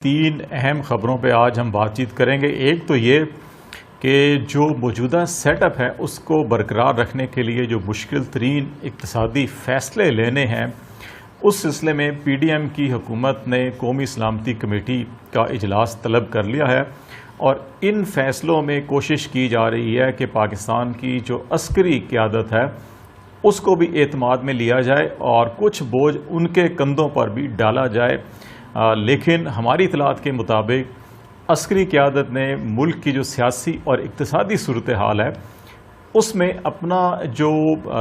تین اہم خبروں پہ آج ہم بات چیت کریں گے۔ ایک تو یہ کہ جو موجودہ سیٹ اپ ہے اس کو برقرار رکھنے کے لیے جو مشکل ترین اقتصادی فیصلے لینے ہیں، اس سلسلے میں پی ڈی ایم کی حکومت نے قومی سلامتی کمیٹی کا اجلاس طلب کر لیا ہے اور ان فیصلوں میں کوشش کی جا رہی ہے کہ پاکستان کی جو عسکری قیادت ہے اس کو بھی اعتماد میں لیا جائے اور کچھ بوجھ ان کے کندھوں پر بھی ڈالا جائے۔ لیکن ہماری اطلاعات کے مطابق عسکری قیادت نے ملک کی جو سیاسی اور اقتصادی صورتحال ہے اس میں اپنا جو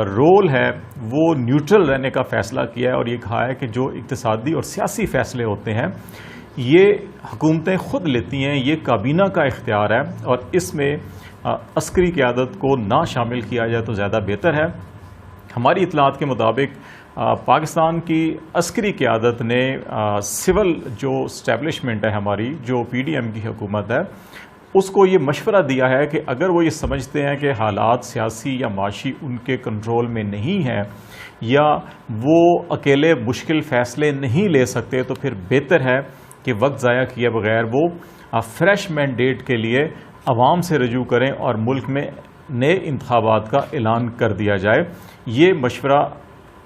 رول ہے وہ نیوٹرل رہنے کا فیصلہ کیا ہے اور یہ کہا ہے کہ جو اقتصادی اور سیاسی فیصلے ہوتے ہیں یہ حکومتیں خود لیتی ہیں، یہ کابینہ کا اختیار ہے اور اس میں عسکری قیادت کو نہ شامل کیا جائے تو زیادہ بہتر ہے۔ ہماری اطلاعات کے مطابق پاکستان کی عسکری قیادت نے سول جو اسٹیبلشمنٹ ہے ہماری، جو پی ڈی ایم کی حکومت ہے، اس کو یہ مشورہ دیا ہے کہ اگر وہ یہ سمجھتے ہیں کہ حالات سیاسی یا معاشی ان کے کنٹرول میں نہیں ہیں یا وہ اکیلے مشکل فیصلے نہیں لے سکتے تو پھر بہتر ہے کہ وقت ضائع کیے بغیر وہ فریش مینڈیٹ کے لیے عوام سے رجوع کریں اور ملک میں نئے انتخابات کا اعلان کر دیا جائے۔ یہ مشورہ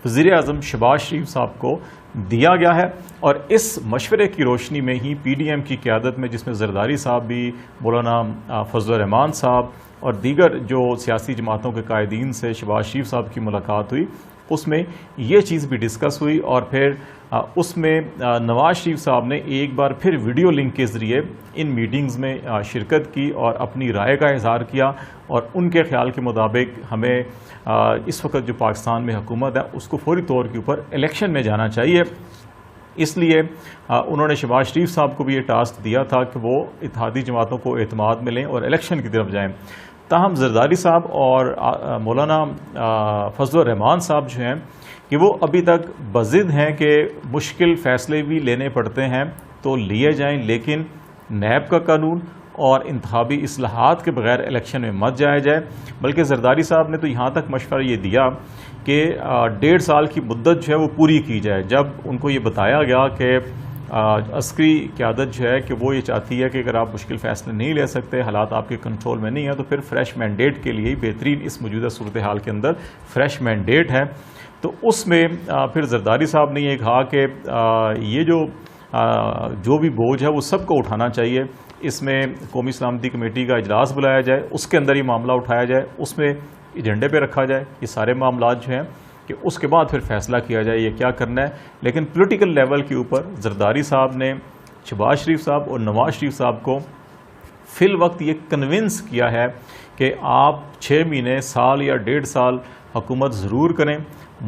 وزیر اعظم شہباز شریف صاحب کو دیا گیا ہے اور اس مشورے کی روشنی میں ہی پی ڈی ایم کی قیادت میں، جس میں زرداری صاحب بھی، مولانا فضل الرحمان صاحب اور دیگر جو سیاسی جماعتوں کے قائدین سے شہباز شریف صاحب کی ملاقات ہوئی، اس میں یہ چیز بھی ڈسکس ہوئی اور پھر اس میں نواز شریف صاحب نے ایک بار پھر ویڈیو لنک کے ذریعے ان میٹنگز میں شرکت کی اور اپنی رائے کا اظہار کیا اور ان کے خیال کے مطابق ہمیں اس وقت جو پاکستان میں حکومت ہے اس کو فوری طور کے اوپر الیکشن میں جانا چاہیے۔ اس لیے انہوں نے شہباز شریف صاحب کو بھی یہ ٹاسک دیا تھا کہ وہ اتحادی جماعتوں کو اعتماد میں لیں اور الیکشن کی طرف جائیں۔ تاہم زرداری صاحب اور مولانا فضل الرحمان صاحب جو ہیں کہ وہ ابھی تک بضد ہیں کہ مشکل فیصلے بھی لینے پڑتے ہیں تو لیے جائیں، لیکن نیب کا قانون اور انتخابی اصلاحات کے بغیر الیکشن میں مت جایا جائے۔ بلکہ زرداری صاحب نے تو یہاں تک مشورہ یہ دیا کہ 1.5 سال کی مدت جو ہے وہ پوری کی جائے۔ جب ان کو یہ بتایا گیا کہ عسکری قیادت جو ہے کہ وہ یہ چاہتی ہے کہ اگر آپ مشکل فیصلے نہیں لے سکتے، حالات آپ کے کنٹرول میں نہیں ہیں، تو پھر فریش مینڈیٹ کے لیے ہی بہترین اس موجودہ صورتحال کے اندر فریش مینڈیٹ ہے۔ تو اس میں پھر زرداری صاحب نے یہ کہا کہ یہ جو بھی بوجھ ہے وہ سب کو اٹھانا چاہیے، اس میں قومی سلامتی کمیٹی کا اجلاس بلایا جائے، اس کے اندر یہ معاملہ اٹھایا جائے، اس میں ایجنڈے پہ رکھا جائے یہ سارے معاملات جو ہیں کہ اس کے بعد پھر فیصلہ کیا جائے یہ کیا کرنا ہے۔ لیکن پولیٹیکل لیول کے اوپر زرداری صاحب نے شہباز شریف صاحب اور نواز شریف صاحب کو فی الوقت یہ کنونس کیا ہے کہ آپ 6 مہینے، سال یا 1.5 سال حکومت ضرور کریں،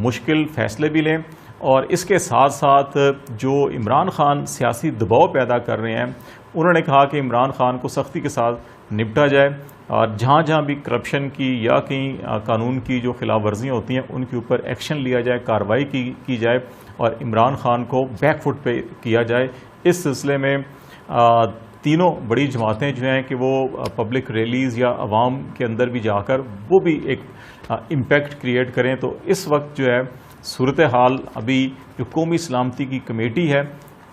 مشکل فیصلے بھی لیں اور اس کے ساتھ ساتھ جو عمران خان سیاسی دباؤ پیدا کر رہے ہیں، انہوں نے کہا کہ عمران خان کو سختی کے ساتھ نپٹا جائے اور جہاں جہاں بھی کرپشن کی یا کہیں قانون کی جو خلاف ورزیاں ہوتی ہیں ان کے اوپر ایکشن لیا جائے، کارروائی کی جائے اور عمران خان کو بیک فٹ پہ کیا جائے۔ اس سلسلے میں تینوں بڑی جماعتیں جو ہیں کہ وہ پبلک ریلیز یا عوام کے اندر بھی جا کر وہ بھی ایک امپیکٹ کریٹ کریں۔ تو اس وقت جو ہے صورتحال ابھی جو قومی سلامتی کی کمیٹی ہے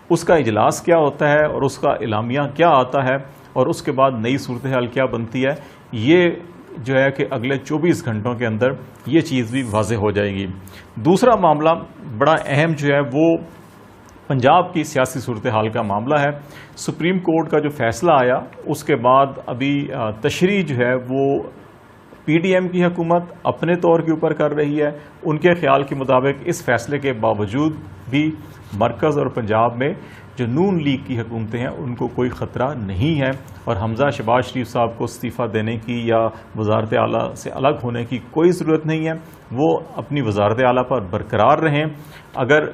اس کا اجلاس کیا ہوتا ہے اور اس کا اعلامیہ کیا آتا ہے اور اس کے بعد نئی صورتحال کیا بنتی ہے، یہ جو ہے کہ اگلے 24 گھنٹوں کے اندر یہ چیز بھی واضح ہو جائے گی۔ دوسرا معاملہ بڑا اہم جو ہے وہ پنجاب کی سیاسی صورتحال کا معاملہ ہے۔ سپریم کورٹ کا جو فیصلہ آیا اس کے بعد ابھی تشریح جو ہے وہ پی ڈی ایم کی حکومت اپنے طور کے اوپر کر رہی ہے۔ ان کے خیال کے مطابق اس فیصلے کے باوجود بھی مرکز اور پنجاب میں جو نون لیگ کی حکومتیں ہیں ان کو کوئی خطرہ نہیں ہے اور حمزہ شہباز شریف صاحب کو استعفیٰ دینے کی یا وزارت اعلیٰ سے الگ ہونے کی کوئی ضرورت نہیں ہے، وہ اپنی وزارت اعلیٰ پر برقرار رہیں۔ اگر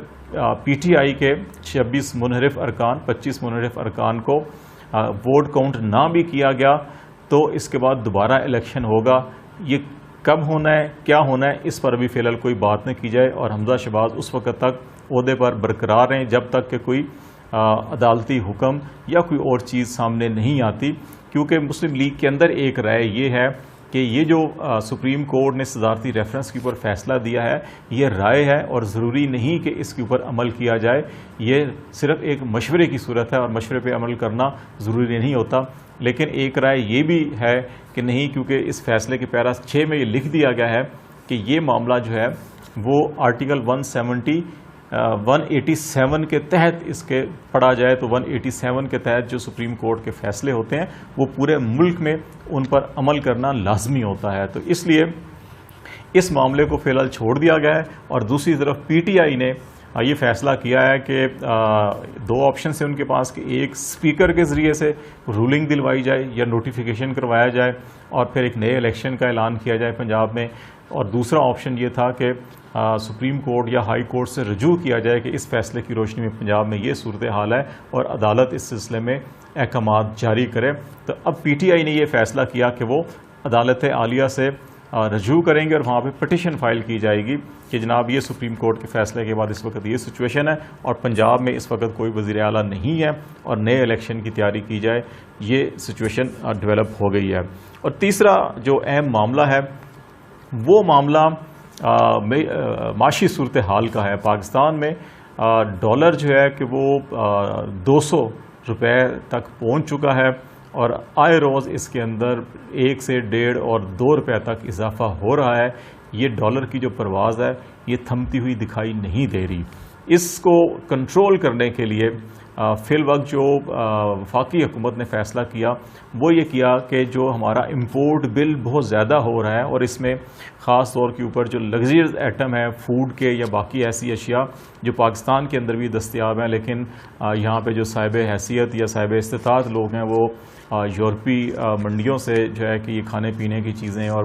پی ٹی آئی کے 26 منحرف ارکان، 25 منحرف ارکان کو ووٹ کاؤنٹ نہ بھی کیا گیا تو اس کے بعد دوبارہ الیکشن ہوگا۔ یہ کب ہونا ہے، کیا ہونا ہے، اس پر ابھی فی الحال کوئی بات نہ کی جائے اور حمزہ شہباز اس وقت تک عہدے پر برقرار رہیں جب تک کہ کوئی عدالتی حکم یا کوئی اور چیز سامنے نہیں آتی، کیونکہ مسلم لیگ کے اندر ایک رائے یہ ہے کہ یہ جو سپریم کورٹ نے صدارتی ریفرنس کے اوپر فیصلہ دیا ہے یہ رائے ہے اور ضروری نہیں کہ اس کے اوپر عمل کیا جائے، یہ صرف ایک مشورے کی صورت ہے اور مشورے پہ عمل کرنا ضروری نہیں ہوتا۔ لیکن ایک رائے یہ بھی ہے کہ نہیں، کیونکہ اس فیصلے کے پیرا 6 میں یہ لکھ دیا گیا ہے کہ یہ معاملہ جو ہے وہ آرٹیکل 187 کے تحت اس کے پڑھا جائے تو 187 کے تحت جو سپریم کورٹ کے فیصلے ہوتے ہیں وہ پورے ملک میں ان پر عمل کرنا لازمی ہوتا ہے، تو اس لیے اس معاملے کو فی الحال چھوڑ دیا گیا ہے۔ اور دوسری طرف پی ٹی آئی نے یہ فیصلہ کیا ہے کہ 2 آپشن سے ان کے پاس کہ ایک اسپیکر کے ذریعے سے رولنگ دلوائی جائے یا نوٹیفیکیشن کروایا جائے اور پھر ایک نئے الیکشن کا اعلان کیا جائے پنجاب میں، اور دوسرا آپشن یہ تھا کہ سپریم کورٹ یا ہائی کورٹ سے رجوع کیا جائے کہ اس فیصلے کی روشنی میں پنجاب میں یہ صورتحال ہے اور عدالت اس سلسلے میں احکامات جاری کرے۔ تو اب پی ٹی آئی نے یہ فیصلہ کیا کہ وہ عدالت عالیہ سے رجوع کریں گے اور وہاں پہ پٹیشن فائل کی جائے گی کہ جناب یہ سپریم کورٹ کے فیصلے کے بعد اس وقت یہ سچویشن ہے اور پنجاب میں اس وقت کوئی وزیر اعلیٰ نہیں ہے اور نئے الیکشن کی تیاری کی جائے، یہ سچویشن ڈیولپ ہو گئی ہے۔ اور تیسرا جو اہم معاملہ ہے وہ معاملہ معاشی صورتحال کا ہے۔ پاکستان میں ڈالر جو ہے کہ وہ 200 روپے تک پہنچ چکا ہے اور آئے روز اس کے اندر 1 سے 1.5 اور 2 روپے تک اضافہ ہو رہا ہے۔ یہ ڈالر کی جو پرواز ہے یہ تھمتی ہوئی دکھائی نہیں دے رہی۔ اس کو کنٹرول کرنے کے لیے فی الوقت جو وفاقی حکومت نے فیصلہ کیا وہ یہ کیا کہ جو ہمارا امپورٹ بل بہت زیادہ ہو رہا ہے اور اس میں خاص طور کے اوپر جو لگژریز آئٹم ہے فوڈ کے یا باقی ایسی اشیاء جو پاکستان کے اندر بھی دستیاب ہیں لیکن یہاں پہ جو صاحب حیثیت یا صاحب استطاعت لوگ ہیں وہ یورپی منڈیوں سے جو ہے کہ یہ کھانے پینے کی چیزیں اور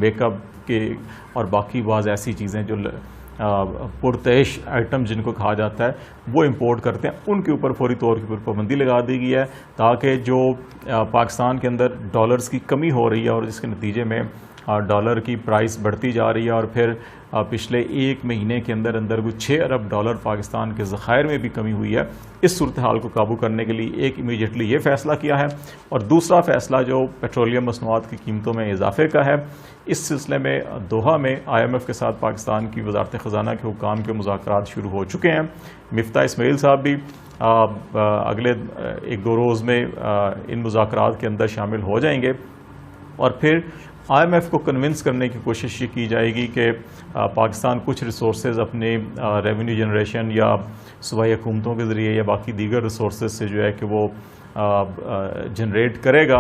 میک اپ کے اور باقی بعض ایسی چیزیں جو پرتعیش آئٹم جن کو کہا جاتا ہے وہ امپورٹ کرتے ہیں، ان کے اوپر فوری طور کے اوپر پابندی لگا دی گئی ہے تاکہ جو پاکستان کے اندر ڈالرز کی کمی ہو رہی ہے اور جس کے نتیجے میں ڈالر کی پرائس بڑھتی جا رہی ہے اور پھر پچھلے 1 مہینے کے اندر اندر کوئی 6 ارب ڈالر پاکستان کے ذخائر میں بھی کمی ہوئی ہے، اس صورتحال کو قابو کرنے کے لیے ایک امیڈیٹلی یہ فیصلہ کیا ہے۔ اور دوسرا فیصلہ جو پیٹرولیم مصنوعات کی قیمتوں میں اضافے کا ہے، اس سلسلے میں دوحہ میں IMF کے ساتھ پاکستان کی وزارت خزانہ کے حکام کے مذاکرات شروع ہو چکے ہیں۔ مفتاح اسماعیل صاحب بھی اگلے 1-2 روز میں ان مذاکرات کے اندر شامل ہو جائیں گے اور پھر IMF کو کنونس کرنے کی کوشش یہ کی جائے گی کہ پاکستان کچھ ریسورسز اپنے ریونیو جنریشن یا صوبائی حکومتوں کے ذریعے یا باقی دیگر ریسورسز سے جو ہے کہ وہ جنریٹ کرے گا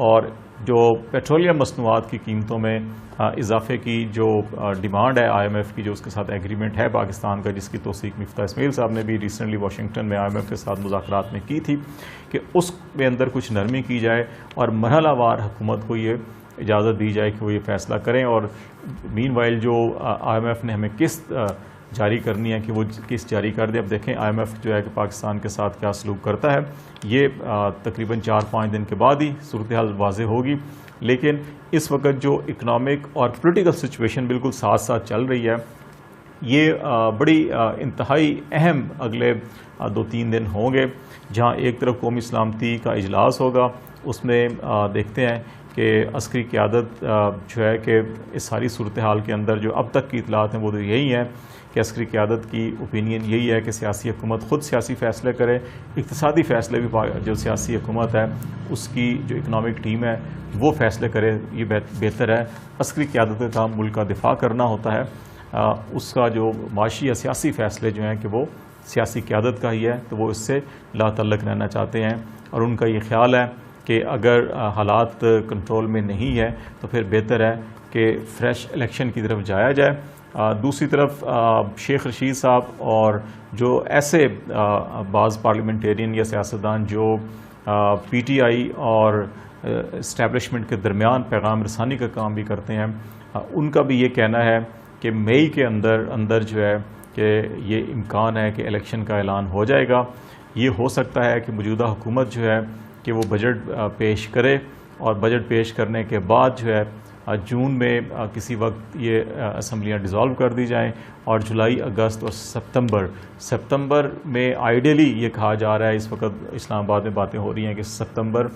اور جو پیٹرولیم مصنوعات کی قیمتوں میں اضافے کی جو ڈیمانڈ ہے IMF کی، جو اس کے ساتھ ایگریمنٹ ہے پاکستان کا جس کی توثیق مفتاح اسماعیل صاحب نے بھی ریسنٹلی واشنگٹن میں IMF کے ساتھ مذاکرات میں کی تھی کہ اس میں اندر کچھ نرمی کی جائے اور مرحلہ وار حکومت کو یہ اجازت دی جائے کہ وہ یہ فیصلہ کریں اور مین وائل جو IMF نے ہمیں قسط جاری کرنی ہے کہ وہ قسط جاری کر دے۔ اب دیکھیں IMF جو ہے کہ پاکستان کے ساتھ کیا سلوک کرتا ہے، یہ تقریباً 4-5 دن کے بعد ہی صورتحال واضح ہوگی، لیکن اس وقت جو اکنامک اور پولیٹیکل سچویشن بالکل ساتھ ساتھ چل رہی ہے یہ بڑی انتہائی اہم اگلے 2-3 دن ہوں گے، جہاں ایک طرف قومی سلامتی کا اجلاس ہوگا، اس میں دیکھتے ہیں کہ عسکری قیادت جو ہے کہ اس ساری صورتحال کے اندر جو اب تک کی اطلاعات ہیں وہ تو یہی ہیں کہ عسکری قیادت کی اوپینین یہی ہے کہ سیاسی حکومت خود سیاسی فیصلے کرے، اقتصادی فیصلے بھی جو سیاسی حکومت ہے اس کی جو اکنامک ٹیم ہے وہ فیصلے کرے، یہ بہتر ہے۔ عسکری قیادت کا کام ملک کا دفاع کرنا ہوتا ہے، اس کا جو معاشی یا سیاسی فیصلے جو ہیں کہ وہ سیاسی قیادت کا ہی ہے، تو وہ اس سے لا تعلق رہنا چاہتے ہیں اور ان کا یہ خیال ہے کہ اگر حالات کنٹرول میں نہیں ہے تو پھر بہتر ہے کہ فریش الیکشن کی طرف جایا جائے۔ دوسری طرف شیخ رشید صاحب اور جو ایسے بعض پارلیمنٹیرین یا سیاستدان جو پی ٹی آئی اور اسٹیبلشمنٹ کے درمیان پیغام رسانی کا کام بھی کرتے ہیں، ان کا بھی یہ کہنا ہے کہ مئی کے اندر جو ہے کہ یہ امکان ہے کہ الیکشن کا اعلان ہو جائے گا۔ یہ ہو سکتا ہے کہ موجودہ حکومت جو ہے کہ وہ بجٹ پیش کرے اور بجٹ پیش کرنے کے بعد جو ہے جون میں کسی وقت یہ اسمبلیاں ڈیزالو کر دی جائیں، اور جولائی، اگست اور ستمبر میں آئیڈیلی یہ کہا جا رہا ہے، اس وقت اسلام آباد میں باتیں ہو رہی ہیں کہ ستمبر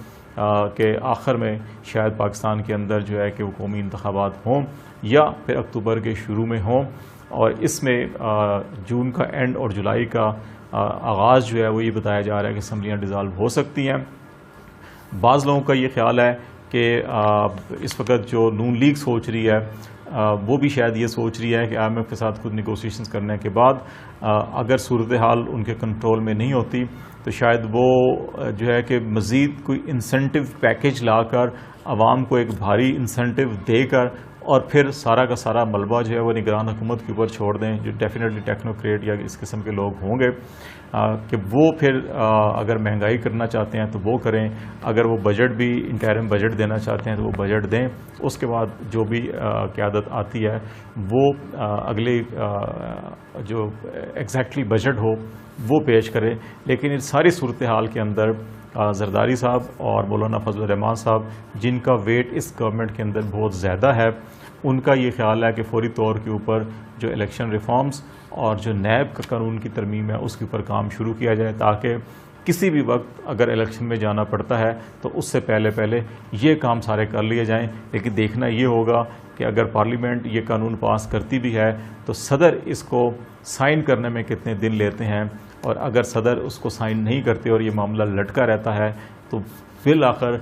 کے آخر میں شاید پاکستان کے اندر جو ہے کہ وہ قومی انتخابات ہوں، یا پھر اکتوبر کے شروع میں ہوں، اور اس میں جون کا اینڈ اور جولائی کا آغاز جو ہے وہ یہ بتایا جا رہا ہے کہ اسمبلیاں ڈیزالو ہو سکتی ہیں۔ بعض لوگوں کا یہ خیال ہے کہ اس وقت جو نون لیگ سوچ رہی ہے وہ بھی شاید یہ سوچ رہی ہے کہ IMF کے ساتھ کچھ نیگوسیشنز کرنے کے بعد اگر صورتحال ان کے کنٹرول میں نہیں ہوتی تو شاید وہ جو ہے کہ مزید کوئی انسینٹیو پیکیج لا کر عوام کو ایک بھاری انسینٹیو دے کر اور پھر سارا کا سارا ملبہ جو ہے وہ نگران حکومت کے اوپر چھوڑ دیں، جو ڈیفینیٹلی ٹیکنوکریٹ یا اس قسم کے لوگ ہوں گے، کہ وہ پھر اگر مہنگائی کرنا چاہتے ہیں تو وہ کریں، اگر وہ بجٹ بھی انٹرم بجٹ دینا چاہتے ہیں تو وہ بجٹ دیں، اس کے بعد جو بھی قیادت آتی ہے وہ اگلے جو ایگزیکٹلی بجٹ ہو وہ پیش کرے۔ لیکن اس ساری صورتحال کے اندر زرداری صاحب اور مولانا فضل الرحمان صاحب، جن کا ویٹ اس گورنمنٹ کے اندر بہت زیادہ ہے، ان کا یہ خیال ہے کہ فوری طور کے اوپر جو الیکشن ریفارمز اور جو نیب کا قانون کی ترمیم ہے اس کے اوپر کام شروع کیا جائے، تاکہ کسی بھی وقت اگر الیکشن میں جانا پڑتا ہے تو اس سے پہلے یہ کام سارے کر لیے جائیں۔ لیکن دیکھنا یہ ہوگا کہ اگر پارلیمنٹ یہ قانون پاس کرتی بھی ہے تو صدر اس کو سائن کرنے میں کتنے دن لیتے ہیں، اور اگر صدر اس کو سائن نہیں کرتے اور یہ معاملہ لٹکا رہتا ہے تو بالآخر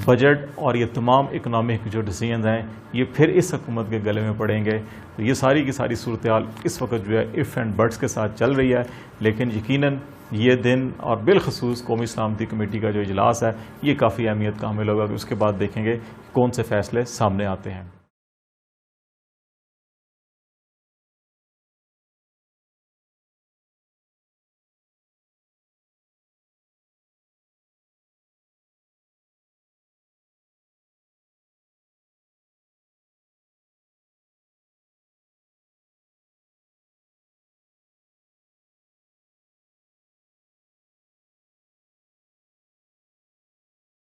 بجٹ اور یہ تمام اکنامک جو ڈیسیژنز ہیں یہ پھر اس حکومت کے گلے میں پڑیں گے۔ تو یہ ساری کی ساری صورتحال اس وقت جو ہے اف اینڈ بٹس کے ساتھ چل رہی ہے، لیکن یقیناً یہ دن اور بالخصوص قومی سلامتی کمیٹی کا جو اجلاس ہے یہ کافی اہمیت کا حامل ہوگا، کہ اس کے بعد دیکھیں گے کون سے فیصلے سامنے آتے ہیں۔